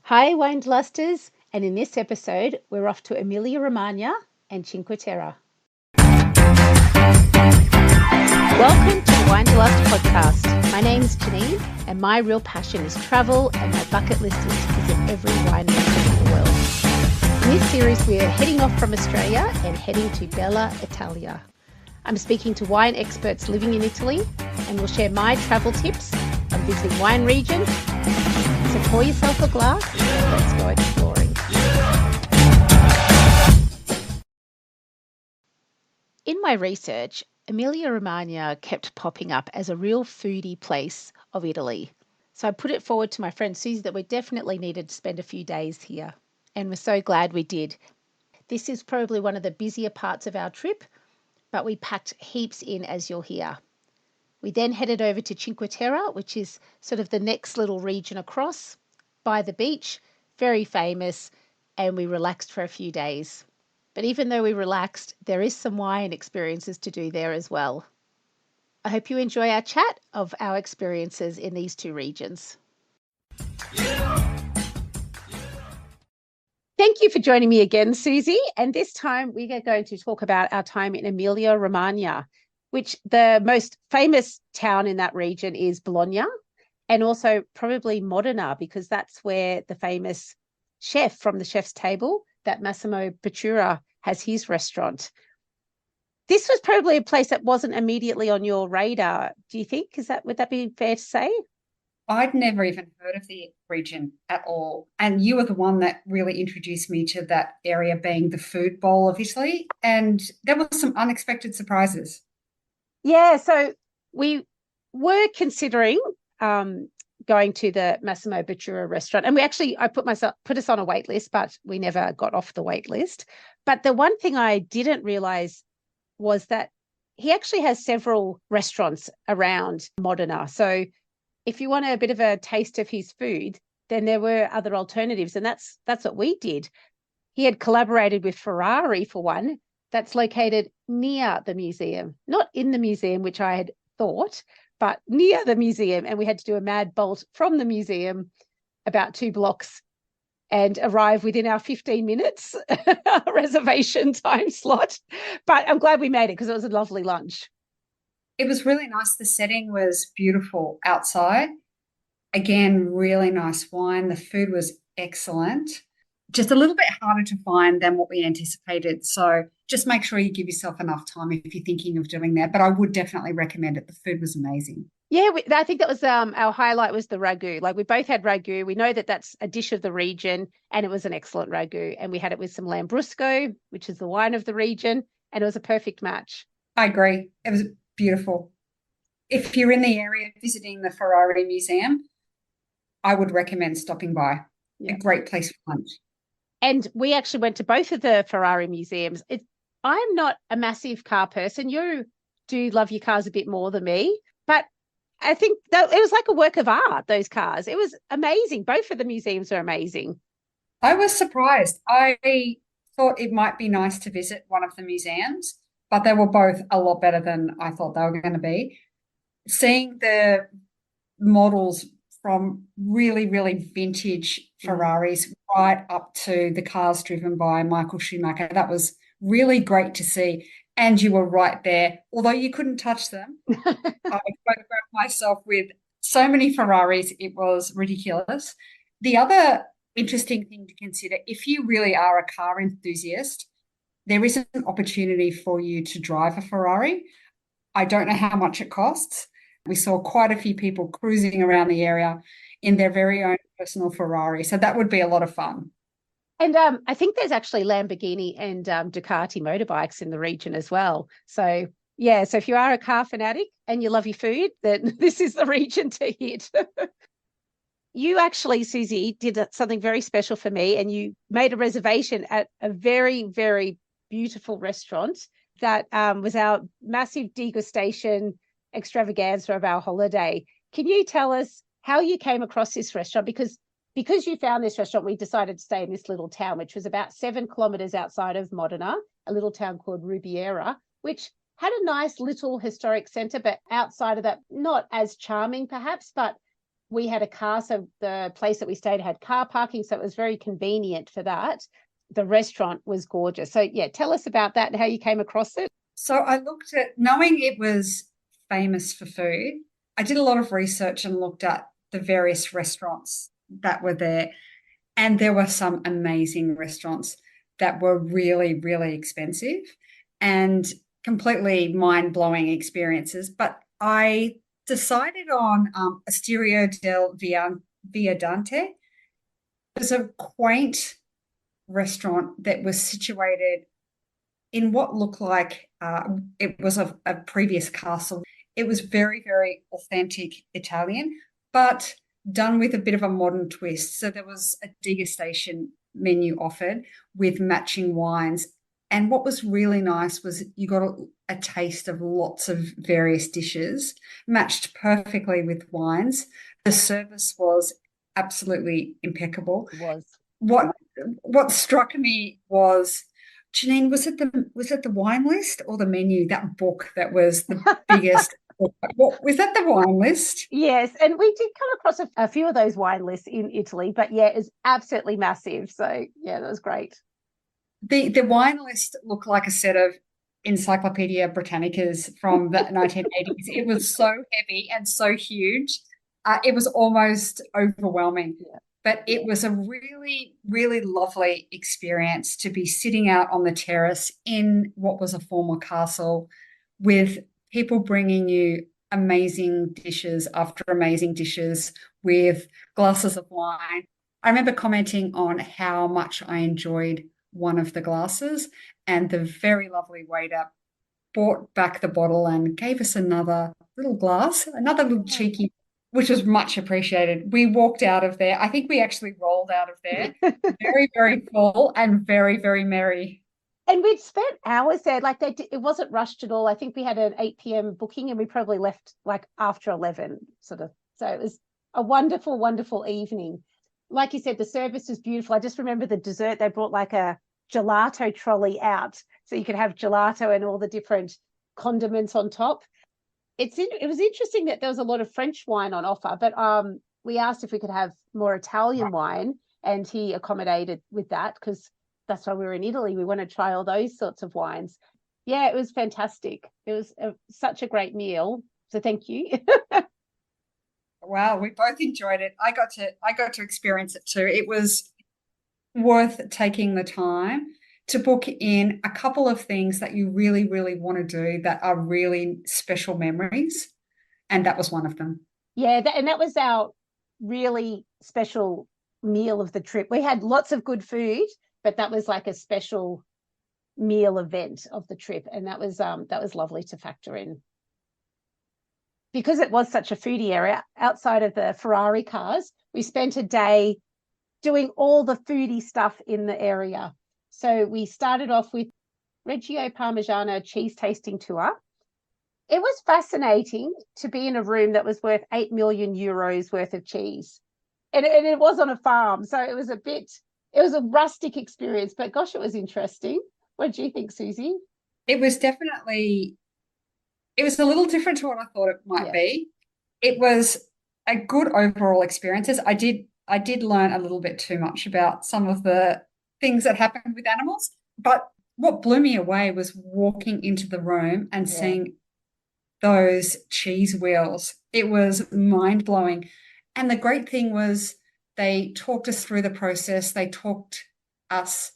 Hi, Winedlusters, and in this episode, we're off to Emilia Romagna and Cinque Terre. Welcome to the Winedlust podcast. My name is Jeanene, and my real passion is travel, and my bucket list is to visit every wine region in the world. In this series, we're heading off from Australia and heading to Bella Italia. I'm speaking to wine experts living in Italy, and we'll share my travel tips on visiting wine regions. So pour yourself a glass and let's go exploring. In my research, Emilia Romagna kept popping up as a real foodie place of Italy. So I put it forward to my friend Suzi that we definitely needed to spend a few days here. And we're so glad we did. This is probably one of the busier parts of our trip, but we packed heaps in, as you'll hear. We then headed over to Cinque Terre, which is sort of the next little region across, by the beach, very famous, and we relaxed for a few days. But even though we relaxed, there is some wine experiences to do there as well. I hope you enjoy our chat of our experiences in these two regions. Thank you for joining me again, Suzi. And this time we are going to talk about our time in Emilia Romagna, which the most famous town in that region is Bologna, and also probably Modena, because that's where the famous chef from the Chef's Table, that Massimo Bottura, has his restaurant. This was probably a place that wasn't immediately on your radar, do you think? Would that be fair to say? I'd never even heard of the region at all. And you were the one that really introduced me to that area being the food bowl of Italy. And there were some unexpected surprises. Yeah, so we were considering going to the Massimo Bottura restaurant. And I put us on a wait list, but we never got off the wait list. But the one thing I didn't realize was that he actually has several restaurants around Modena. So if you want a bit of a taste of his food, then there were other alternatives. And that's what we did. He had collaborated with Ferrari for one that's located near the museum, not in the museum, which I had thought, but near the museum. And we had to do a mad bolt from the museum about 2 blocks and arrive within our 15 minutes reservation time slot. But I'm glad we made it because it was a lovely lunch. It was really nice. The setting was beautiful outside. Again, really nice wine. The food was excellent. Just a little bit harder to find than what we anticipated. So just make sure you give yourself enough time if you're thinking of doing that. But I would definitely recommend it. The food was amazing. Yeah, I think that was our highlight was the ragu. Like we both had ragu. We know that that's a dish of the region, and it was an excellent ragu. And we had it with some Lambrusco, which is the wine of the region, and it was a perfect match. I agree. It was beautiful. If you're in the area visiting the Ferrari Museum, I would recommend stopping by. Yeah. A great place for lunch. And we actually went to both of the Ferrari museums. I'm not a massive car person. You do love your cars a bit more than me, but I think that it was like a work of art, those cars. It was amazing. Both of the museums are amazing. I was surprised. I thought it might be nice to visit one of the museums, but they were both a lot better than I thought they were going to be. Seeing the models from really, really vintage Ferraris right up to the cars driven by Michael Schumacher, that was really great to see. And you were right there, although you couldn't touch them. I photographed myself with so many Ferraris, it was ridiculous. The other interesting thing to consider, if you really are a car enthusiast, there is an opportunity for you to drive a Ferrari. I don't know how much it costs. We saw quite a few people cruising around the area in their very own personal Ferrari. So that would be a lot of fun. And I think there's actually Lamborghini and Ducati motorbikes in the region as well. So, yeah, so if you are a car fanatic and you love your food, then this is the region to hit. You actually, Suzi, did something very special for me, and you made a reservation at a very, very beautiful restaurant that was our massive degustation extravaganza of our holiday. Can you tell us how you came across this restaurant? Because you found this restaurant, we decided to stay in this little town, which was about 7 kilometers outside of Modena, a little town called Rubiera, which had a nice little historic center, but outside of that, not as charming perhaps, but we had a car, so the place that we stayed had car parking, so it was very convenient for that. The restaurant was gorgeous. So yeah, tell us about that and how you came across it. So I looked at, knowing it was famous for food, I did a lot of research and looked at the various restaurants that were there. And there were some amazing restaurants that were really, really expensive and completely mind-blowing experiences. But I decided on Osteria del Viadante. It was a quaint restaurant that was situated in what looked like it was a previous castle. It was very, very authentic Italian, but done with a bit of a modern twist. So there was a degustation menu offered with matching wines. And what was really nice was you got a taste of lots of various dishes, matched perfectly with wines. The service was absolutely impeccable. It was. What struck me was, Jeanene, was it the wine list or the menu, that book that was the biggest? What was that, the wine list? Yes, and we did come across a few of those wine lists in Italy, but yeah, it's absolutely massive. So yeah, that was great. The wine list looked like a set of Encyclopedia Britannicas from the 1980s. It was so heavy and so huge. It was almost overwhelming. Yeah. But it was a really, really lovely experience to be sitting out on the terrace in what was a former castle with people bringing you amazing dishes after amazing dishes with glasses of wine. I remember commenting on how much I enjoyed one of the glasses, and the very lovely waiter brought back the bottle and gave us another little glass, another little cheeky, which was much appreciated. We walked out of there. I think we actually rolled out of there very, very full and very, very merry. And we'd spent hours there. Like it wasn't rushed at all. I think we had an 8 p.m. booking and we probably left like after 11 sort of. So it was a wonderful, wonderful evening. Like you said, the service was beautiful. I just remember the dessert. They brought like a gelato trolley out so you could have gelato and all the different condiments on top. It was interesting that there was a lot of French wine on offer, but we asked if we could have more Italian wine, and he accommodated with that because that's why we were in Italy. We want to try all those sorts of wines. Yeah, it was fantastic. It was such a great meal. So thank you. Wow, we both enjoyed it. I got to experience it too. It was worth taking the time to book in a couple of things that you really, really want to do that are really special memories. And that was one of them. Yeah, and that was our really special meal of the trip. We had lots of good food, but that was like a special meal event of the trip. And that was lovely to factor in. Because it was such a foodie area, outside of the Ferrari cars, we spent a day doing all the foodie stuff in the area. So we started off with Reggio Parmigiana cheese tasting tour. It was fascinating to be in a room that was worth 8 million euros worth of cheese. And it was on a farm. So it was a rustic experience, but gosh, it was interesting. What do you think, Susie? It was a little different to what I thought it might be. It was a good overall experience. I did learn a little bit too much about some of the things that happened with animals, but what blew me away was walking into the room and seeing those cheese wheels. It was mind-blowing. And the great thing was they talked us through the process. They talked us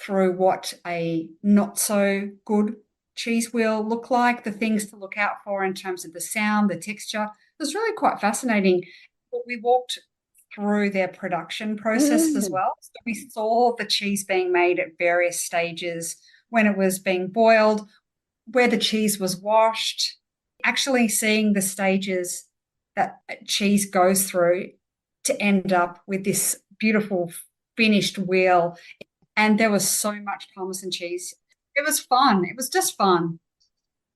through what a not so good cheese wheel looked like, the things to look out for in terms of the sound, the texture. It was really quite fascinating. We walked through their production process as well. So we saw the cheese being made at various stages, when it was being boiled, where the cheese was washed, actually seeing the stages that cheese goes through to end up with this beautiful finished wheel. And there was so much Parmesan cheese. It was fun. It was just fun.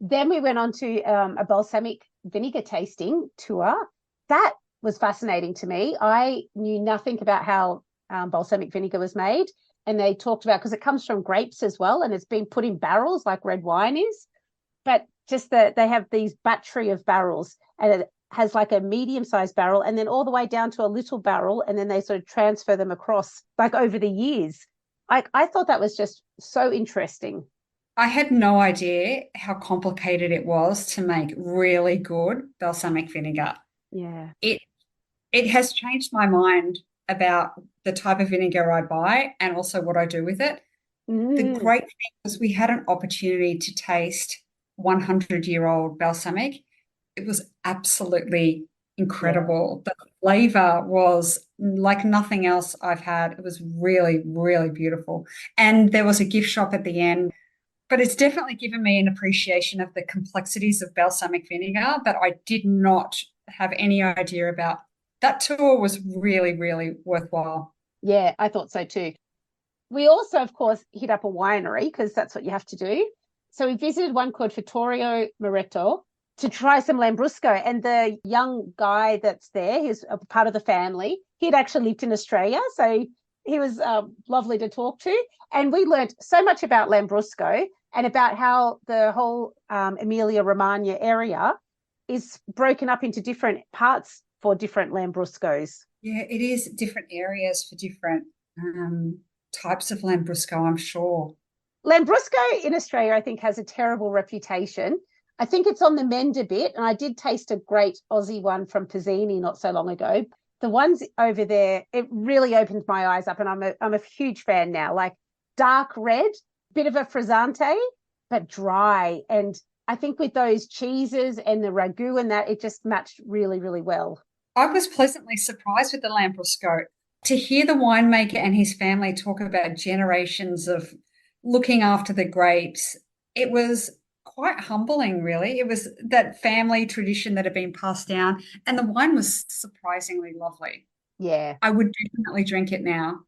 Then we went on to a balsamic vinegar tasting tour. That was fascinating to me. I knew nothing about how balsamic vinegar was made. And they talked about, because it comes from grapes as well, and it's been put in barrels like red wine is. But just that they have these battery of barrels, and has like a medium-sized barrel and then all the way down to a little barrel, and then they sort of transfer them across like over the years. I thought that was just so interesting. I had no idea how complicated it was to make really good balsamic vinegar. Yeah. It has changed my mind about the type of vinegar I buy and also what I do with it. The great thing was we had an opportunity to taste 100-year-old balsamic. It was absolutely incredible. The flavor was like nothing else I've had. It was really, really beautiful. And there was a gift shop at the end. But it's definitely given me an appreciation of the complexities of balsamic vinegar that I did not have any idea about. That tour was really, really worthwhile. Yeah, I thought so too. We also, of course, hit up a winery because that's what you have to do. So we visited one called Vittorio Moretto to try some Lambrusco. And the young guy that's there, he's a part of the family. He'd actually lived in Australia, so he was lovely to talk to. And we learned so much about Lambrusco and about how the whole Emilia Romagna area is broken up into different parts for different Lambruscos. Yeah, it is different areas for different types of Lambrusco, I'm sure. Lambrusco in Australia, I think, has a terrible reputation. I think it's on the mend a bit, and I did taste a great Aussie one from Pizzini not so long ago. The ones over there, it really opened my eyes up, and I'm a huge fan now. Like dark red, bit of a frizzante, but dry. And I think with those cheeses and the ragu and that, it just matched really, really well. I was pleasantly surprised with the Lambrusco. To hear the winemaker and his family talk about generations of looking after the grapes, it was quite humbling, really. It was that family tradition that had been passed down, and the wine was surprisingly lovely. Yeah. I would definitely drink it now.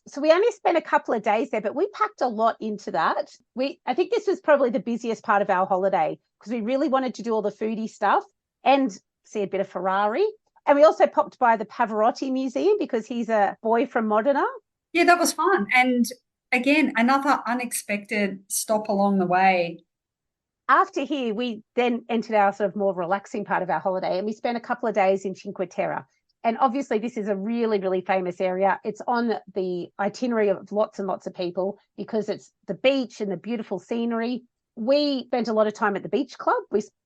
So we only spent a couple of days there, but we packed a lot into that. I think this was probably the busiest part of our holiday because we really wanted to do all the foodie stuff and see a bit of Ferrari. And we also popped by the Pavarotti Museum because he's a boy from Modena. Yeah, that was fun. And again, another unexpected stop along the way. After here, we then entered our sort of more relaxing part of our holiday, and we spent a couple of days in Cinque Terre. And obviously, this is a really, really famous area. It's on the itinerary of lots and lots of people because it's the beach and the beautiful scenery. We spent a lot of time at the beach club.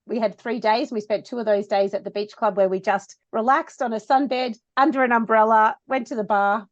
We had 3 days, and we spent 2 of those days at the beach club where we just relaxed on a sunbed under an umbrella, went to the bar.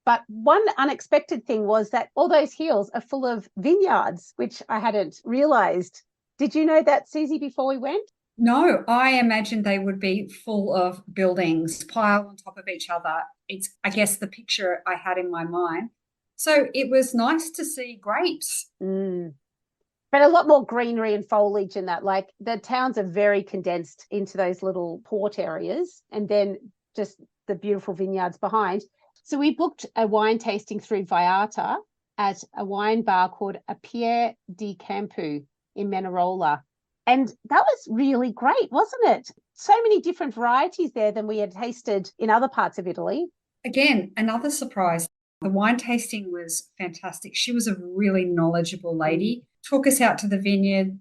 But one unexpected thing was that all those hills are full of vineyards, which I hadn't realised. Did you know that, Susie, before we went? No, I imagined they would be full of buildings piled on top of each other. It's, I guess, the picture I had in my mind. So it was nice to see grapes. But a lot more greenery and foliage in that. Like the towns are very condensed into those little port areas and then just the beautiful vineyards behind. So we booked a wine tasting through Viata at a wine bar called A Pier di Campo in Menarola. And that was really great, wasn't it? So many different varieties there than we had tasted in other parts of Italy. Again, another surprise. The wine tasting was fantastic. She was a really knowledgeable lady. Took us out to the vineyard.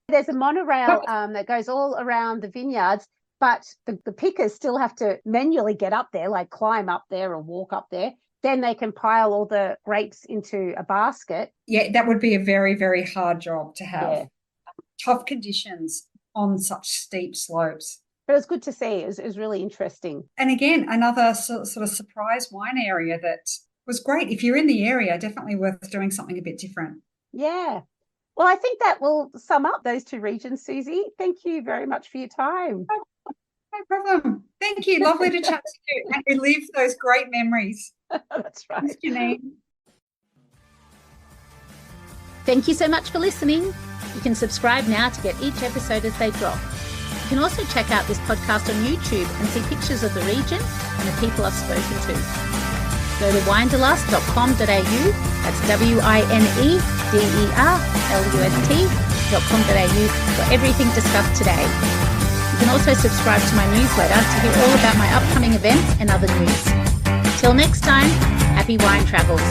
There's a monorail that goes all around the vineyards, but the pickers still have to manually get up there, like climb up there or walk up there. Then they can pile all the grapes into a basket. Yeah, that would be a very, very hard job to have. Yeah. Tough conditions on such steep slopes. But it was good to see. It was really interesting. And again, another sort of surprise wine area that was great. If you're in the area, definitely worth doing something a bit different. Yeah. Well, I think that will sum up those 2 regions, Susie. Thank you very much for your time. No problem. Thank you. Lovely to chat to you and relive those great memories. That's right. Thanks, Jeanene. Thank you so much for listening. You can subscribe now to get each episode as they drop. You can also check out this podcast on YouTube and see pictures of the region and the people I've spoken to. Go to winederlust.com.au, that's winederlust.com.au for everything discussed today. You can also subscribe to my newsletter to hear all about my upcoming events and other news. Till next time, happy wine travels.